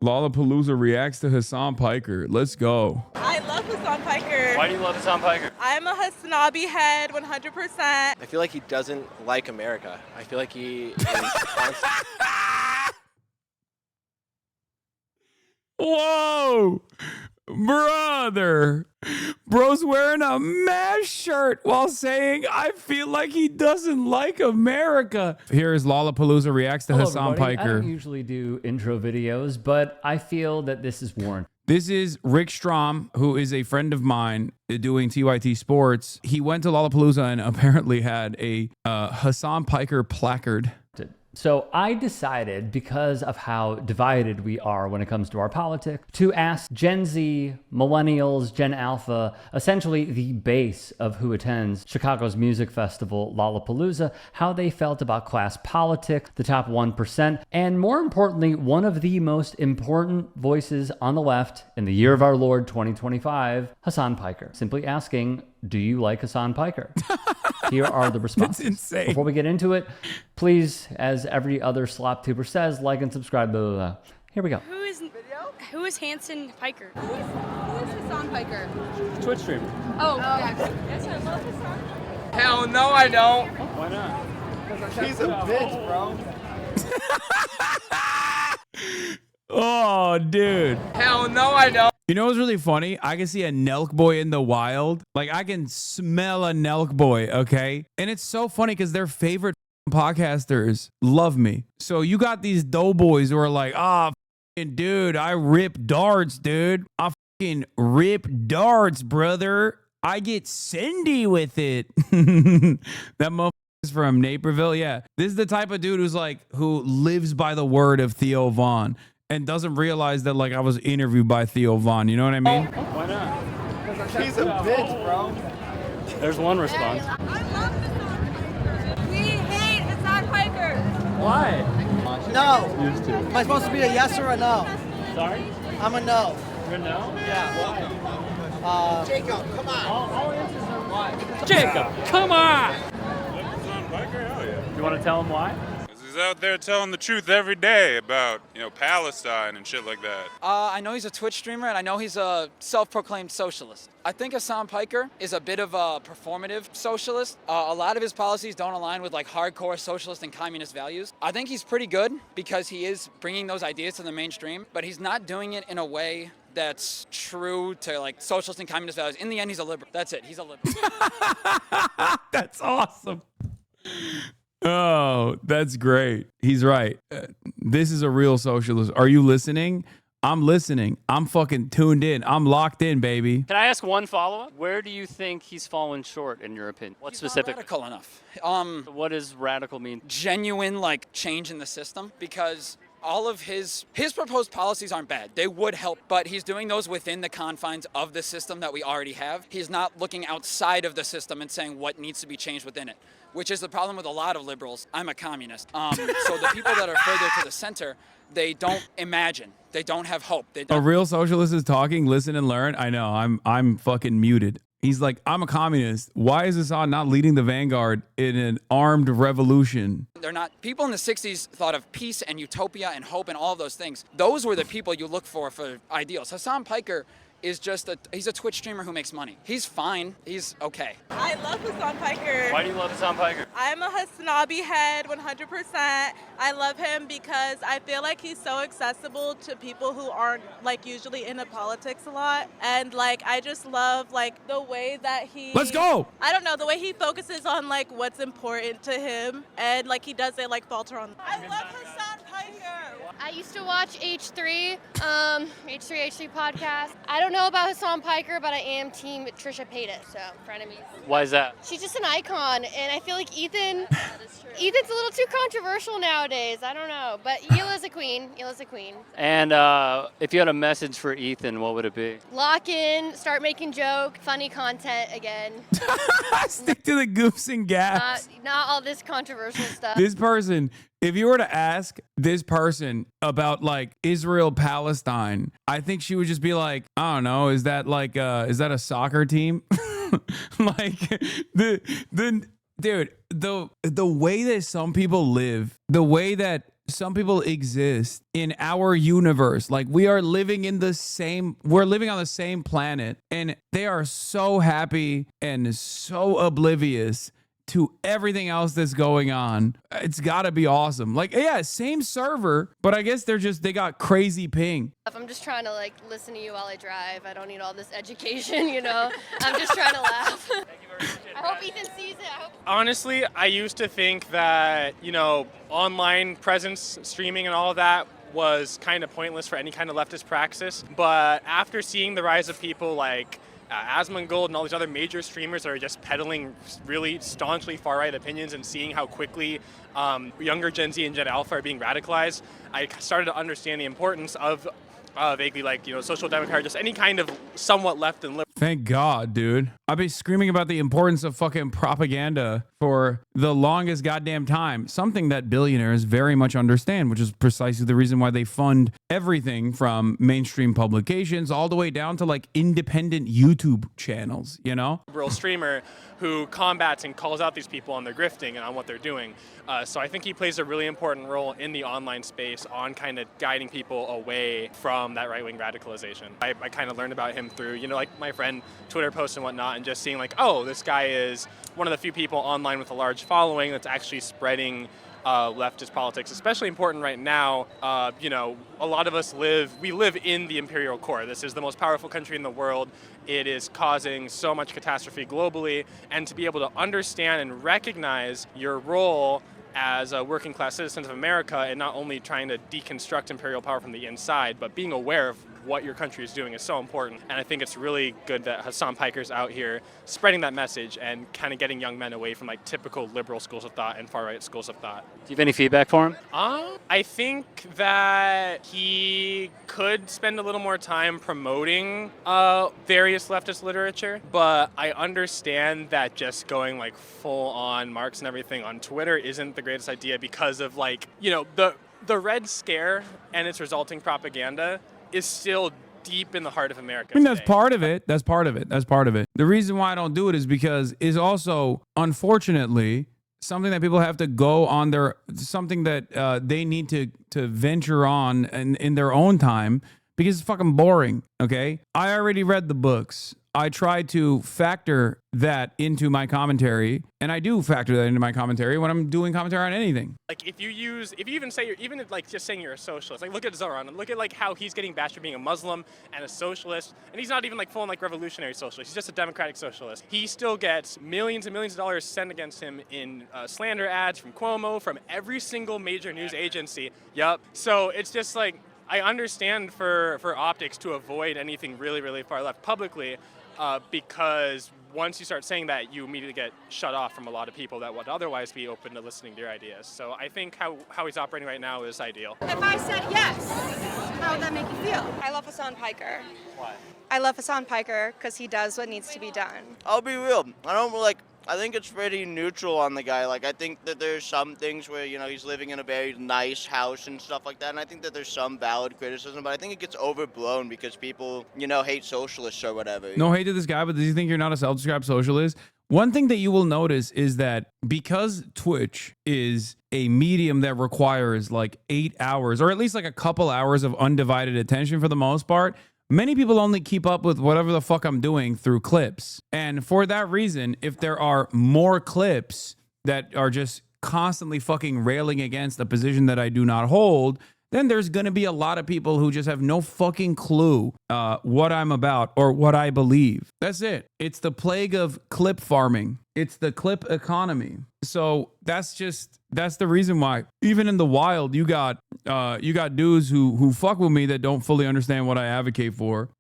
Lollapalooza reacts to Hassan Piker. Let's go. I love Hassan Piker. Why do you love Hassan Piker? I'm a Hasanabi head, 100%. I feel like he doesn't like America. I feel like he is Whoa, brother. Bro's wearing a mesh shirt while saying, I feel like he doesn't like America. Here is Lollapalooza reacts to Hassan everybody. I Piker. don't usually do intro videos, but I feel that this is warranted. This is Rick Strom, who is a friend of mine doing TYT Sports. He went to Lollapalooza and apparently had a Hassan Piker placard. So I decided, because of how divided we are when it comes to our politics, to ask Gen Z, Millennials, Gen Alpha, essentially the base of who attends Chicago's music festival, Lollapalooza, how they felt about class politics, the top 1%, and more importantly, one of the most important voices on the left in the year of our Lord 2025, Hassan Piker. Simply asking, do you like Hassan Piker? Here are the responses. That's insane. Before we get into it, please, as every other slop tuber says, like and subscribe. Blah, blah, blah. Here we go. Who is Hanson Piker? Who is Hassan Piker? Twitch streamer. Oh, yeah. Yes, I love Hassan. Hell no, I don't. Why not? He's a bitch, bro. Oh, dude. Hell no, I don't. You know what's really funny? I can see a Nelk boy in the wild. Like, I can smell a Nelk boy, okay? And it's so funny because their favorite podcasters love me. So you got these doughboys who are like, dude, I rip darts, dude. I fucking rip darts, brother. I get Cindy with it. That motherfucker is from Naperville. Yeah. This is the type of dude who lives by the word of Theo Vaughn and doesn't realize that, like, I was interviewed by Theo Vaughn. You know what I mean? Why not? He's a bitch, bro. There's one response. I love Hassan Piker. We hate Hassan Piker. Why? No. Am I supposed to be a yes or a no? Sorry? I'm a no. You're a no? Yeah. Jacob, come on. All answers are why. Jacob, come on! You want to tell him why? He's out there telling the truth every day about, Palestine and shit like that. I know he's a Twitch streamer, and I know he's a self-proclaimed socialist. I think Hassan Piker is a bit of a performative socialist. A lot of his policies don't align with, like, hardcore socialist and communist values. I think he's pretty good because he is bringing those ideas to the mainstream, but he's not doing it in a way that's true to, like, socialist and communist values. In the end, he's a liberal. That's it. He's a liberal. That's awesome. Oh, that's great. He's right. This is a real socialist. Are you listening? I'm listening. I'm fucking tuned in. I'm locked in, baby. Can I ask one follow-up? Where do you think he's fallen short, in your opinion? What He's specific? not radical enough. What does radical mean? Genuine, like, change in the system, because all of his proposed policies aren't bad. They would help, but he's doing those within the confines of the system that we already have. He's not looking outside of the system and saying what needs to be changed within it, which is the problem with a lot of liberals. I'm a communist. So the people that are further to the center, they don't imagine. They don't have hope. They don't. A real socialist is talking, listen and learn. I know. I'm fucking muted. He's like, I'm a communist. Why is Assad not leading the vanguard in an armed revolution? They're not. People in the 60s thought of peace and utopia and hope and all of those things. Those were the people you look for ideals. Hassan Piker is just he's a Twitch streamer who makes money. He's fine. He's okay. I love Hassan Piker. Why do you love Hassan Piker? I'm a Hasanabi head, 100%. I love him because I feel like he's so accessible to people who aren't, like, usually into politics a lot. And, like, I just love, like, the way that he... Let's go! I don't know, the way he focuses on, like, what's important to him. And, like, he doesn't, like, falter on... I love Hassan Piker! I used to watch H3 podcast. I don't know about Hassan Piker, but I am team Trisha Paytas, so frenemies. Why is that? She's just an icon, and I feel like Ethan's a little too controversial nowadays. I don't know, but Yila's a queen. Yila's a queen. And if you had a message for Ethan, what would it be? Lock in, start making funny content again. Stick to the goofs and gaps. Not all this controversial stuff. This person, if you were to ask this person about, like, Israel Palestine, I think she would just be like, I don't know, is that a soccer team? Like, the way that some people live, the way that some people exist in our universe. Like we're living on the same planet, and they are so happy and so oblivious to everything else that's going on. It's gotta be awesome. Like, yeah, same server, but I guess they got crazy ping. I'm just trying to like listen to you while I drive. I don't need all this education, you know. I'm just trying to laugh. I hope Ethan sees it. Honestly, I used to think that, online presence, streaming and all of that was kind of pointless for any kind of leftist praxis. But after seeing the rise of people like Asmongold and all these other major streamers that are just peddling really staunchly far-right opinions and seeing how quickly younger Gen Z and Gen Alpha are being radicalized, I started to understand the importance of vaguely social democrat, just any kind of somewhat left and liberal. Thank God, dude. I've been screaming about the importance of fucking propaganda for the longest goddamn time. Something that billionaires very much understand, which is precisely the reason why they fund everything from mainstream publications all the way down to like independent YouTube channels, Liberal streamer who combats and calls out these people on their grifting and on what they're doing. So I think he plays a really important role in the online space on kind of guiding people away from that right-wing radicalization. I kind of learned about him through, like my friend Twitter posts and whatnot, and just seeing like, oh, this guy is one of the few people online with a large following that's actually spreading leftist politics, especially important right now. A lot of us live in the imperial core. This is the most powerful country in the world. It is causing so much catastrophe globally, and to be able to understand and recognize your role as a working class citizens of America, and not only trying to deconstruct imperial power from the inside, but being aware of what your country is doing is so important. And I think it's really good that Hassan Piker's out here spreading that message and kind of getting young men away from like typical liberal schools of thought and far-right schools of thought. Do you have any feedback for him? I think that he could spend a little more time promoting various leftist literature, but I understand that just going like full on Marx and everything on Twitter isn't the greatest idea because of the Red Scare and its resulting propaganda is still deep in the heart of America. I mean, that's part of it. That's part of it. The reason why I don't do it is because it's also, unfortunately, something that people have to go on something that they need to venture on in their own time because it's fucking boring, okay? I already read the books. I try to factor that into my commentary, and I do factor that into my commentary when I'm doing commentary on anything. Like if you even say just saying you're a socialist, like look at Zoran and look at like how he's getting bashed for being a Muslim and a socialist, and he's not even like full on like revolutionary socialist. He's just a democratic socialist. He still gets millions and millions of dollars sent against him in slander ads from Cuomo, from every single major news agency. Yup. So it's just like I understand for optics to avoid anything really, really far left publicly. Because once you start saying that, you immediately get shut off from a lot of people that would otherwise be open to listening to your ideas. So I think how he's operating right now is ideal. If I said yes, how would that make you feel? I love Hassan Piker. Why? I love Hassan Piker because he does what needs to be done. I'll be real. I think it's pretty neutral on the guy. Like, I think that there's some things where, he's living in a very nice house and stuff like that. And I think that there's some valid criticism, but I think it gets overblown because people, hate socialists or whatever. No hate to this guy, but does he think you're not a self-described socialist? One thing that you will notice is that because Twitch is a medium that requires like 8 hours, or at least like a couple hours of undivided attention for the most part, many people only keep up with whatever the fuck I'm doing through clips. And for that reason, if there are more clips that are just constantly fucking railing against a position that I do not hold, then there's going to be a lot of people who just have no fucking clue what I'm about or what I believe. That's it. It's the plague of clip farming. It's the clip economy. So that's the reason why even in the wild, you got dudes who fuck with me that don't fully understand what I advocate for,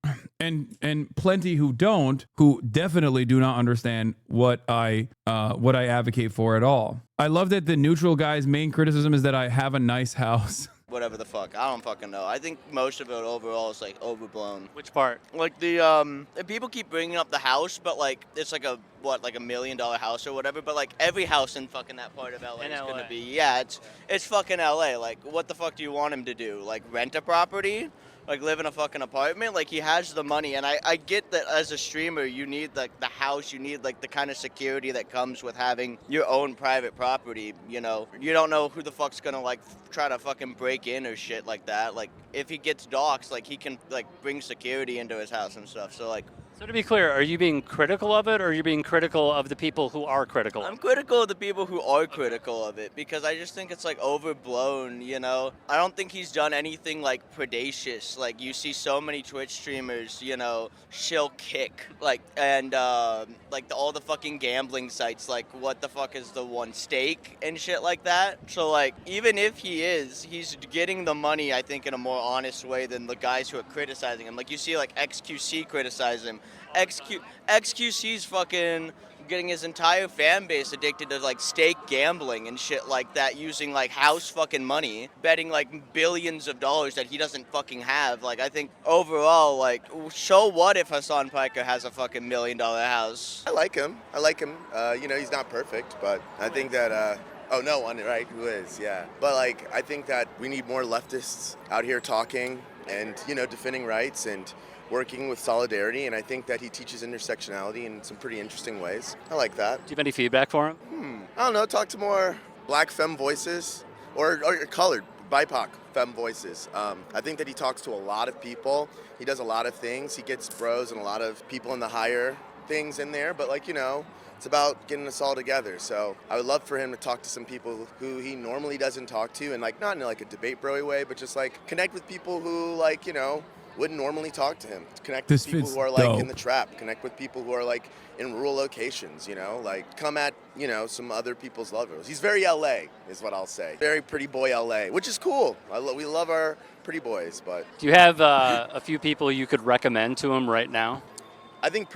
and plenty who definitely do not understand what I advocate for at all. I love that the neutral guy's main criticism is that I have a nice house. Whatever the fuck. I don't fucking know. I think most of it overall is, like, overblown. Which part? Like, the people keep bringing up the house, but, like, it's like a $1 million house or whatever, but, like, every house in fucking that part of LA is gonna be, yeah, it's fucking LA. Like, what the fuck do you want him to do? Like, rent a property? like live in a fucking apartment. Like he has the money, and I get that as a streamer you need like the house, you need like the kind of security that comes with having your own private property. You know, you don't know who the fuck's gonna like try to fucking break in or shit like that. Like if he gets doxxed, like he can like bring security into his house and stuff. So like. So to be clear, are you being critical of it, or are you being critical of the people who are critical? I'm critical of the people who are critical of it because I just think it's like overblown, you know? I don't think he's done anything like predacious. Like you see so many Twitch streamers, you know, shill kick, like, and like all the fucking gambling sites, like what the fuck is the one, Stake and shit like that. So like even if he's getting the money, I think, in a more honest way than the guys who are criticizing him. Like you see like XQC criticize him. XQC's fucking getting his entire fan base addicted to like stake gambling and shit like that, using like house fucking money, betting like billions of dollars that he doesn't fucking have. Like I think overall, like, so what if Hassan Piker has a fucking $1 million house? I like him. You know, he's not perfect, but I think that oh, no one, right? Who is? Yeah. But like, I think that we need more leftists out here talking and, you know, defending rights and working with solidarity, and I think that he teaches intersectionality in some pretty interesting ways. I like that. Do you have any feedback for him? I don't know, talk to more black femme voices or colored, BIPOC femme voices. I think that he talks to a lot of people. He does a lot of things. He gets bros and a lot of people in the higher things in there, but like, you know, it's about getting us all together. So I would love for him to talk to some people who he normally doesn't talk to, and like, not in like a debate bro-y way, but just like connect with people who, like, you know, wouldn't normally talk to him. Connect with people who are like in the trap. Connect with people who are like in rural locations, you know, like come at, you know, some other people's levels. He's very LA is what I'll say. Very pretty boy LA, which is cool. We love our pretty boys, but. Do you have a few people you could recommend to him right now? I think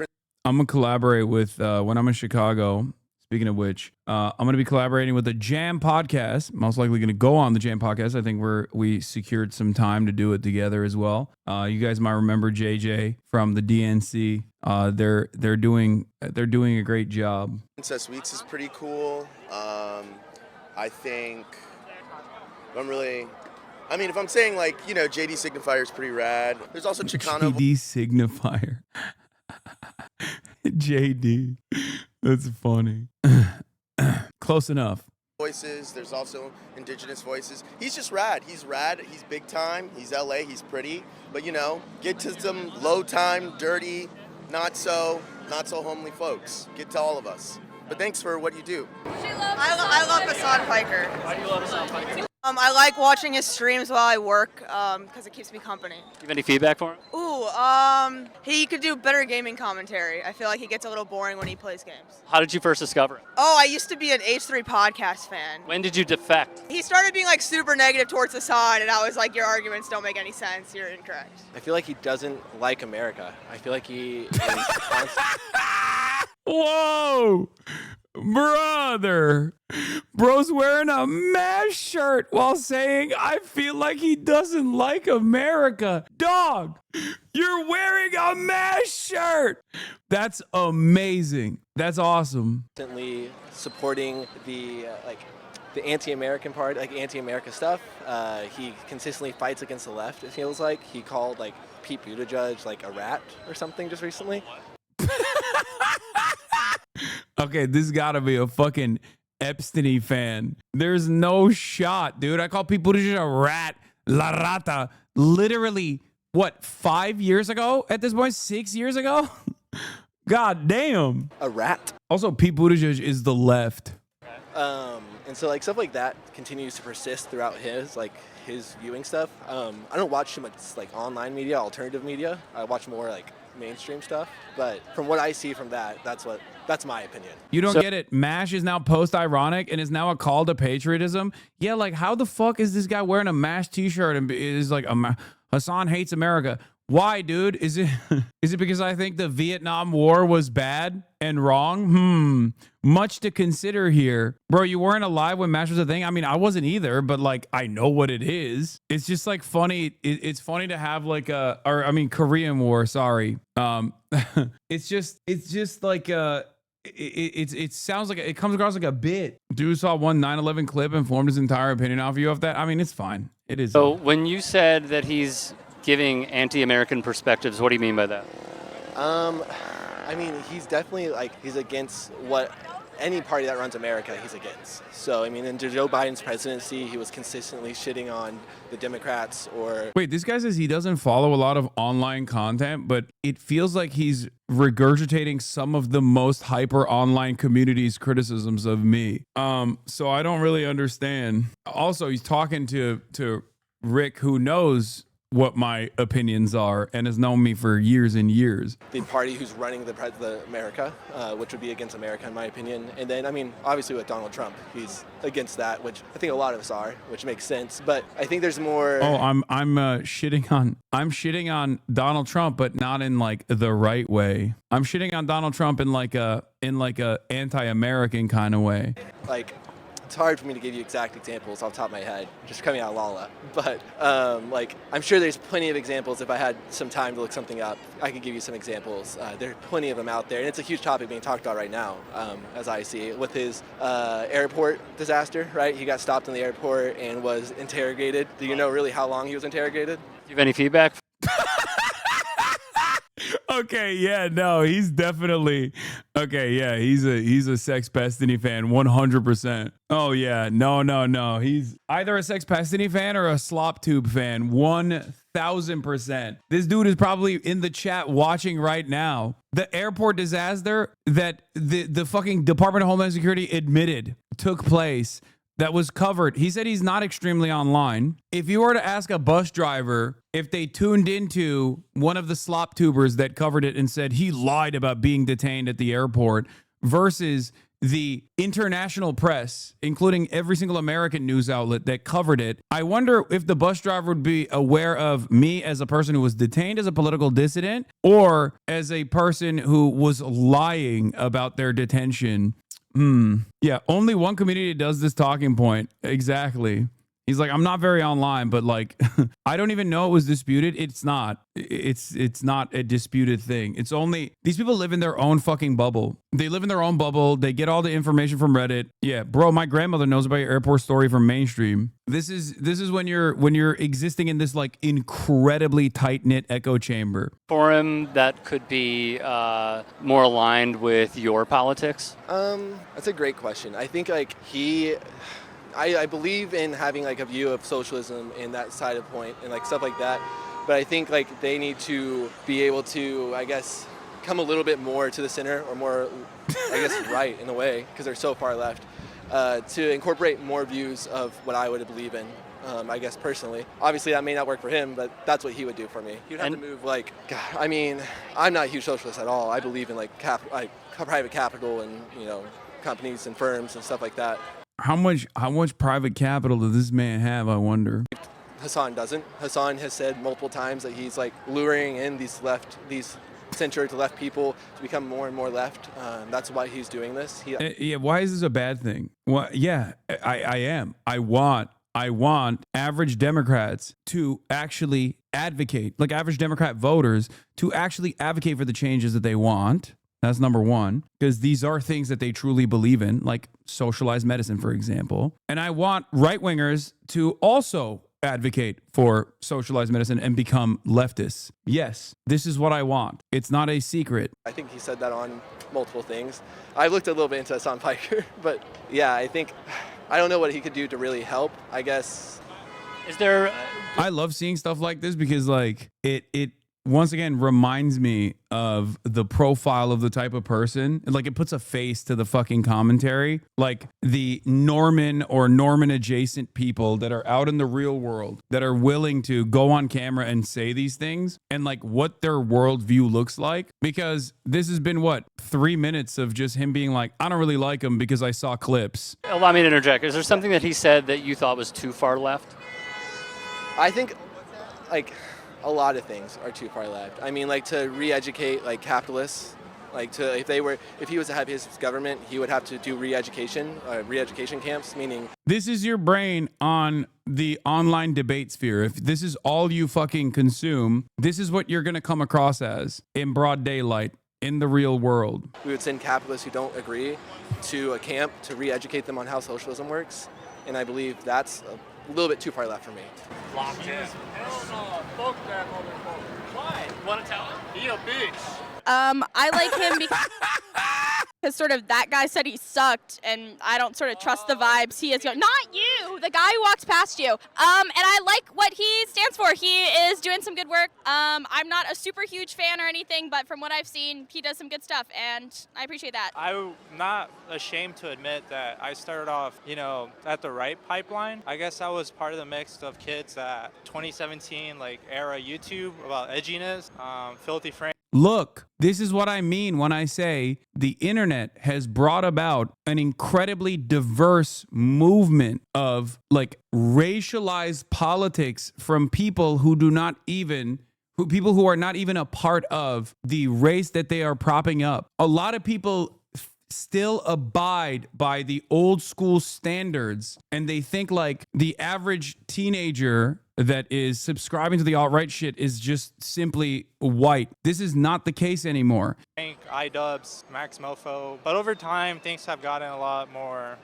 I'm going to collaborate with, when I'm in Chicago, speaking of which, I'm going to be collaborating with the Jam podcast. Most likely going to go on the Jam podcast. I think we secured some time to do it together as well. You guys might remember JJ from the DNC. They're doing a great job. Princess Weeks is pretty cool. I think if I'm saying like, you know, JD Signifier is pretty rad. There's also Chicano. JD Signifier. JD. That's funny. Close enough. Voices. There's also indigenous voices. He's just rad. He's rad. He's big time. He's LA. He's pretty. But, you know, get to some low time, dirty, not so homely folks. Get to all of us. But thanks for what you do. I love Hassan Piker. Why do you love Hassan Piker? I like watching his streams while I work because it keeps me company. Do you have any feedback for him? Ooh, he could do better gaming commentary. I feel like he gets a little boring when he plays games. How did you first discover him? Oh, I used to be an H3 podcast fan. When did you defect? He started being like super negative towards Hassan, and I was like, your arguments don't make any sense. You're incorrect. I feel like he doesn't like America. I feel like he is Whoa! Brother! Bro's wearing a MASH shirt while saying, I feel like he doesn't like America. Dog, you're wearing a MASH shirt! That's amazing. That's awesome. constantly supporting the anti-American part, like anti-America stuff. He consistently fights against the left, it feels like. He called like Pete Buttigieg like a rat or something just recently. Okay, this gotta be a fucking Epstein fan. There's no shot, dude. I call people just a rat, la rata, literally, what, 5 years ago at this point? 6 years ago? God damn. A rat. Also, Pete Buttigieg is the left. And so like stuff like that continues to persist throughout his viewing stuff. I don't watch too much like online media, alternative media. I watch more like mainstream stuff. But from what I see from that, that's my opinion. You don't get it. MASH is now post-ironic and is now a call to patriotism. Yeah, like how the fuck is this guy wearing a MASH t-shirt and is like Hassan hates America? Why, dude? Is it because I think the Vietnam War was bad and wrong? Much to consider here. Bro, you weren't alive when MASH was a thing? I mean, I wasn't either, but like I know what it is. It's just like funny. It's funny to have like Korean War, sorry. It's just like it sounds like it comes across like a bit. Dude saw one 9/11 clip and formed his entire opinion off you of that. I mean, it's fine. It is. So when you said that he's giving anti-American perspectives. What do you mean by that? I mean, he's definitely like, he's against what any party that runs America he's against. So, I mean, in Joe Biden's presidency, he was consistently shitting on the Democrats or... Wait, this guy says he doesn't follow a lot of online content, but it feels like he's regurgitating some of the most hyper online community's criticisms of me. So I don't really understand. Also, he's talking to Rick, who knows what my opinions are and has known me for years and years. The party who's running the America, which would be against America in my opinion. And then, I mean, obviously with Donald Trump, he's against that, which I think a lot of us are, which makes sense. But I think there's more... Oh, I'm shitting on Donald Trump, but not in like the right way. I'm shitting on Donald Trump in like a anti-American kind of way. Like, it's hard for me to give you exact examples off the top of my head, just coming out of Lala. But like, I'm sure there's plenty of examples. If I had some time to look something up, I could give you some examples. There are plenty of them out there, and it's a huge topic being talked about right now, as I see it, with his airport disaster, right? He got stopped in the airport and was interrogated. Do you know really how long he was interrogated? Do you have any feedback? Okay, yeah, no, he's definitely okay. Yeah, he's a Sex Destiny fan, 100%. Oh yeah, no, he's either a Sex Destiny fan or a Slop Tube fan, 1,000%. This dude is probably in the chat watching right now. The airport disaster that the fucking Department of Homeland Security admitted took place. That was covered. He said he's not extremely online. If you were to ask a bus driver if they tuned into one of the slop tubers that covered it and said he lied about being detained at the airport versus the international press, including every single American news outlet that covered it, I wonder if the bus driver would be aware of me as a person who was detained as a political dissident or as a person who was lying about their detention. Yeah, only one community does this talking point. Exactly. He's like, I'm not very online, but like, I don't even know it was disputed. It's not. It's not a disputed thing. It's only these people live in their own fucking bubble. They live in their own bubble. They get all the information from Reddit. Yeah, bro, my grandmother knows about your airport story from mainstream. This is when you're existing in this like incredibly tight knit echo chamber. For him, that could be more aligned with your politics. That's a great question. I think like I believe in having like a view of socialism in that side of point and like stuff like that. But I think like they need to be able to, I guess, come a little bit more to the center or more, I guess, right in a way, because they're so far left, to incorporate more views of what I would believe in. I guess personally, obviously that may not work for him, but that's what he would do for me. He'd have to move like, God, I mean, I'm not a huge socialist at all. I believe in like private capital and, you know, companies and firms and stuff like that. How much private capital does this man have, I wonder? Hassan doesn't. Hassan has said multiple times that he's like luring in these center to left people to become more and more left. That's why he's doing this. Yeah, why is this a bad thing? Well, yeah, I am. I want average Democrats to actually advocate, like average Democrat voters to actually advocate for the changes that they want. That's number one, because these are things that they truly believe in, like socialized medicine, for example. And I want right-wingers to also advocate for socialized medicine and become leftists. Yes, this is what I want. It's not a secret. I think he said that on multiple things. I looked a little bit into Hassan Piker, but yeah, I don't know what he could do to really help, I guess. Is there... I love seeing stuff like this because like it once again reminds me of the profile of the type of person. Like it puts a face to the fucking commentary. Like the Norman or Norman adjacent people that are out in the real world that are willing to go on camera and say these things and like what their worldview looks like. Because this has been 3 minutes of just him being like, I don't really like him because I saw clips. Allow me to interject. Is there something that he said that you thought was too far left? I think like a lot of things are too far left. I mean, like to re-educate like capitalists, like to if he was to have his government, he would have to do re-education camps, meaning. This is your brain on the online debate sphere. If this is all you fucking consume, this is what you're going to come across as in broad daylight in the real world. We would send capitalists who don't agree to a camp to re-educate them on how socialism works. And I believe that's little bit too far left for me. Locked in. Hell no. Fuck that motherfucker. Why? You want to tell him? He a bitch. I like him because sort of that guy said he sucked, and I don't sort of trust the vibes he is going. Not you, the guy who walks past you. And I like what he stands for. He is doing some good work. I'm not a super huge fan or anything, but from what I've seen, he does some good stuff, and I appreciate that. I'm not ashamed to admit that I started off, at the right pipeline. I guess I was part of the mix of kids that 2017 era YouTube about edginess, filthy frame. Look, this is what I mean when I say the internet has brought about an incredibly diverse movement of racialized politics from people who people who are not even a part of the race that they are propping up. A lot of people still abide by the old school standards, and they think the average teenager that is subscribing to the alt-right shit is just simply white. This is not the case anymore. iDubbbz, Max Mofo. But over time, things have gotten a lot more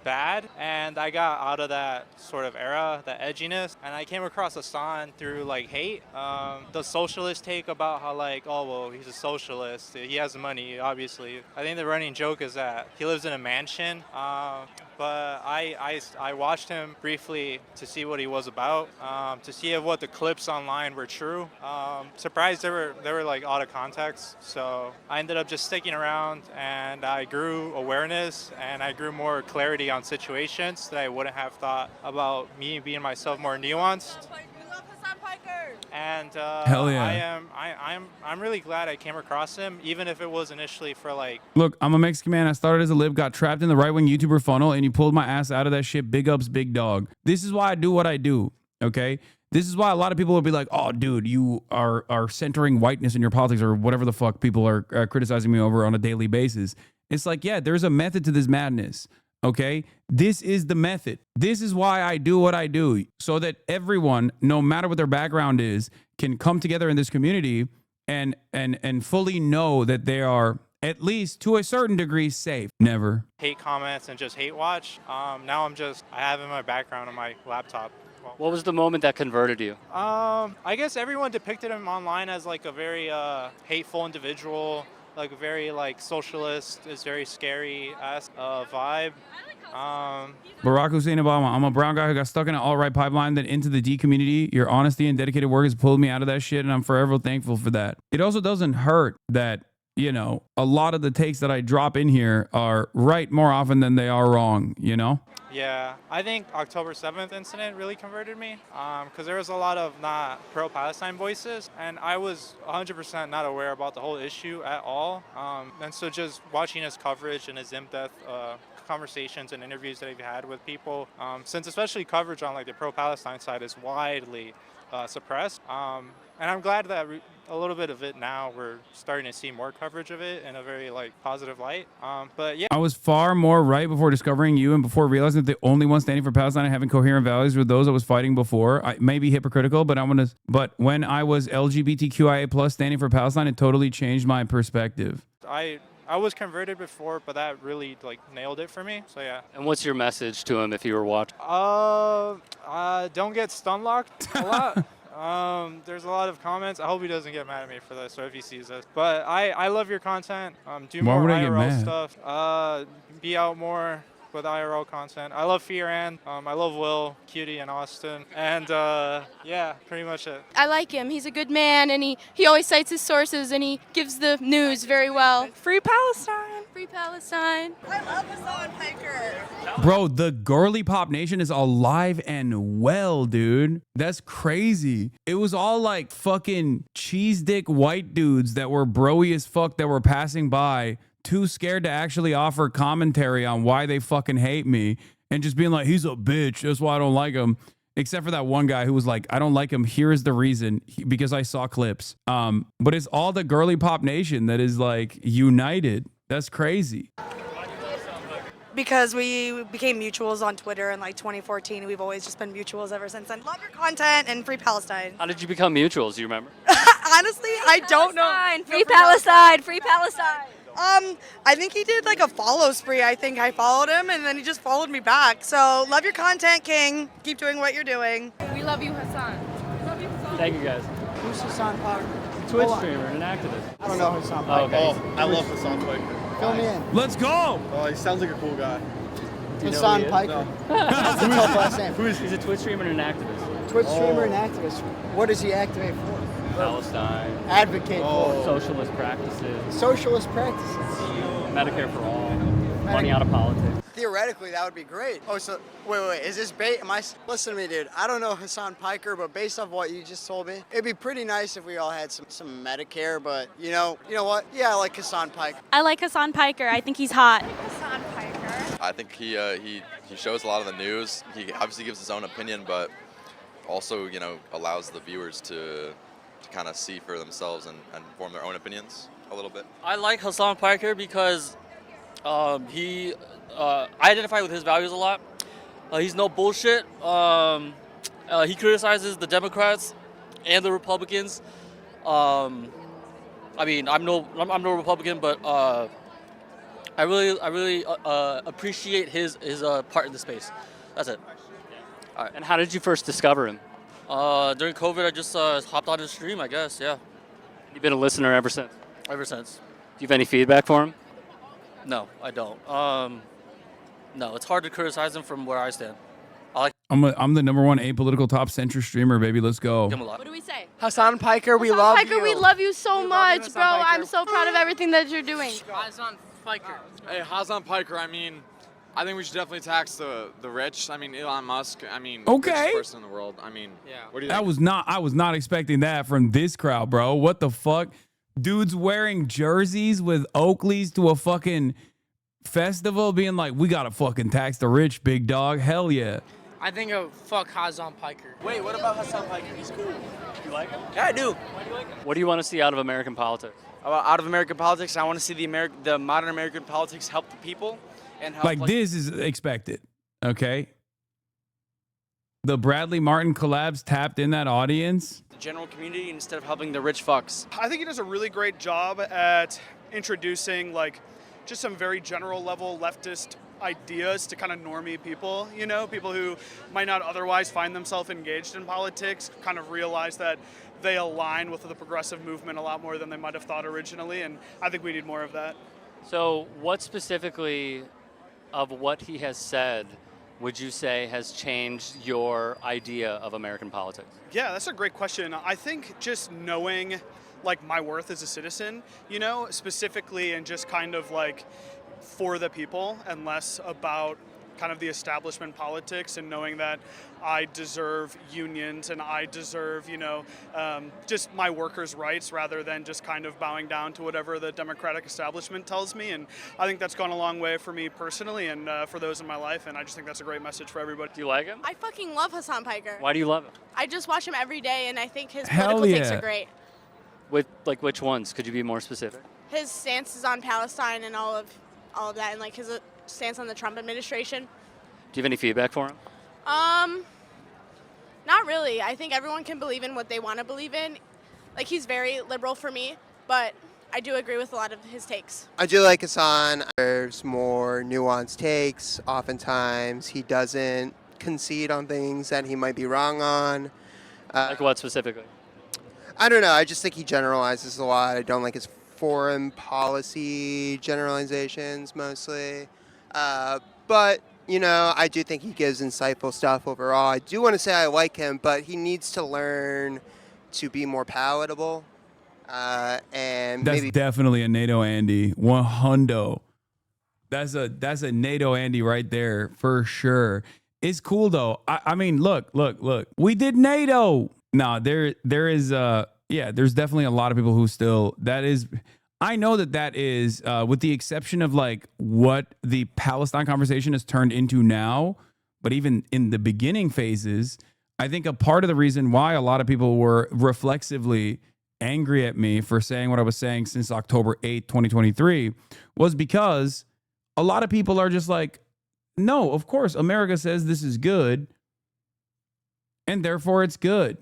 bad, and I got out of that sort of era, that edginess, and I came across Hassan through hate. The socialist take about how oh, well, he's a socialist. He has money, obviously. I think the running joke is that he lives in a mansion. But I watched him briefly to see what he was about, to see if what the clips online were true. Surprised they were out of context. So I ended up just sticking around, and I grew awareness, and I grew more clarity on situations that I wouldn't have thought about me being myself more nuanced. And Hell yeah. I'm really glad I came across him, even if it was initially for Look, I'm a Mexican man. I started as a lib, got trapped in the right-wing YouTuber funnel, and you pulled my ass out of that shit. Big ups, big dog. This is why I do what I do, okay? This is why a lot of people will be like, oh, dude, you are centering whiteness in your politics or whatever the fuck people are criticizing me over on a daily basis. It's yeah, there's a method to this madness. Okay, this is the method. This is why I do what I do, so that everyone, no matter what their background is, can come together in this community and fully know that they are, at least to a certain degree, safe. Never hate comments and just hate watch. Now I have in my background on my laptop. What was the moment that converted you? I guess everyone depicted him online as a very hateful individual. Very socialist, is very scary vibe. Barack Hussein Obama, I'm a brown guy who got stuck in an alt-right pipeline, then into the D community. Your honesty and dedicated work has pulled me out of that shit, and I'm forever thankful for that. It also doesn't hurt that, a lot of the takes that I drop in here are right more often than they are wrong, Yeah, I think October 7th incident really converted me because there was a lot of not pro-Palestine voices, and I was 100% not aware about the whole issue at all. And so just watching his coverage and his in-depth conversations and interviews that I've had with people, since especially coverage on the pro-Palestine side is widely suppressed. And I'm glad that a little bit of it now, we're starting to see more coverage of it in a very positive light. But yeah. I was far more right before discovering you and before realizing that the only one standing for Palestine and having coherent values were those I was fighting before. I may be hypocritical, but when I was LGBTQIA plus standing for Palestine, it totally changed my perspective. I was converted before, but that really nailed it for me. So yeah. And what's your message to him if you were watching? Don't get stun locked a lot. There's a lot of comments. I hope he doesn't get mad at me for this or if he sees this. But I love your content. Do more IRL stuff. Be out more with IRL content. I love Fioran. I love Will, Cutie, and Austin. And yeah, pretty much it. I like him. He's a good man, and he always cites his sources, and he gives the news very well. Free Palestine. Free Palestine. I love Hassan Piker. Bro, the girly pop nation is alive and well, dude. That's crazy. It was all fucking cheese dick white dudes that were broy as fuck that were passing by, too scared to actually offer commentary on why they fucking hate me, and just being he's a bitch, that's why I don't like him. Except for that one guy who was I don't like him, here is the reason, because I saw clips. But it's all the girly pop nation that is united. That's crazy. Because we became mutuals on Twitter in 2014. We've always just been mutuals ever since then. Love your content and Free Palestine. How did you become mutuals? Do you remember? Honestly, I don't know. Free Palestine. Free Palestine. I think he did like a follow spree. I think I followed him and then he just followed me back. So love your content, King. Keep doing what you're doing. We love you, Hassan. Love you, Hassan. Thank you, guys. Who's Hassan Parker? Twitch streamer and an activist. I don't know Hassan Parker. Okay. I love Hassan Piker. Fill me in. Let's go. Oh, he sounds like a cool guy. Hassan Piker. That's a tough last name. He's a Twitch streamer and an activist. Twitch streamer and activist. What does he activate for? Palestine. Advocate for. Socialist practices. Socialist practices. Medicare for all. Money out of politics. Theoretically, that would be great. Oh, so wait. Is this bait? Listen to me, dude. I don't know Hassan Piker, but based off what you just told me, it'd be pretty nice if we all had some Medicare. But you know what? Yeah, I like Hassan Piker. I like Hassan Piker. I think he's hot. Hassan Piker. I think he shows a lot of the news. He obviously gives his own opinion, but also allows the viewers to kind of see for themselves and form their own opinions a little bit. I like Hassan Piker because I identify with his values a lot. He's no bullshit. He criticizes the Democrats and the Republicans. I mean, I'm no Republican, but I really appreciate his part in the space. That's it. All right. And how did you first discover him? During COVID, I just hopped on his stream, I guess. Yeah. You've been a listener ever since. Ever since. Do you have any feedback for him? No, I don't. No, it's hard to criticize him from where I stand. I'm the number one apolitical top centrist streamer, baby. Let's go. What do we say? Hassan Piker, we love Piker, you. we love you so much, Hassan bro. Piker. I'm so proud of everything that you're doing. Hassan Piker. Hey, Hassan Piker, I mean, I think we should definitely tax the rich. I mean, Elon Musk, Okay. richest person in the world. I mean, what do you think? I was not expecting that from this crowd, bro. What the fuck? Dudes wearing jerseys with Oakleys to a fucking festival being like, we gotta fucking tax the rich, big dog. Hell yeah. I think fuck Hassan Piker. Wait, what about Hassan Piker? He's cool. You like him? Yeah, I do. Why do you like him? What do you want to see out of American politics? Out of American politics, I want to see the modern American politics help the people and help. Like this is expected, okay? The Bradley Martin collabs tapped in that audience. The general community instead of helping the rich fucks. I think he does a really great job at introducing just some very general level leftist ideas to kind of normie people, people who might not otherwise find themselves engaged in politics, kind of realize that they align with the progressive movement a lot more than they might have thought originally, and I think we need more of that. So what specifically of what he has said would you say has changed your idea of American politics? Yeah, that's a great question. I think just knowing my worth as a citizen, specifically and just kind of for the people and less about kind of the establishment politics, and knowing that I deserve unions and I deserve, just my workers' rights rather than just kind of bowing down to whatever the Democratic establishment tells me. And I think that's gone a long way for me personally and for those in my life. And I just think that's a great message for everybody. Do you like him? I fucking love Hassan Piker. Why do you love him? I just watch him every day, and I think his Hell political takes yeah. are great. With which ones? Could you be more specific? His stances on Palestine and all of that, and his stance on the Trump administration. Do you have any feedback for him? Not really. I think everyone can believe in what they want to believe in. He's very liberal for me, but I do agree with a lot of his takes. I do like Hassan. There's more nuanced takes. Oftentimes he doesn't concede on things that he might be wrong on. Like what specifically? I don't know. I just think he generalizes a lot. I don't like his foreign policy generalizations mostly. But, I do think he gives insightful stuff overall. I do want to say I like him, but he needs to learn to be more palatable. And That's maybe definitely a NATO Andy. 100. That's a NATO Andy right there for sure. It's cool though. I mean, look. We did NATO. No, there is there's definitely a lot of people who still I know that is with the exception of what the Palestine conversation has turned into now, but even in the beginning phases, I think a part of the reason why a lot of people were reflexively angry at me for saying what I was saying since October 8th, 2023 was because a lot of people are just like, no, of course, America says this is good, and therefore it's good.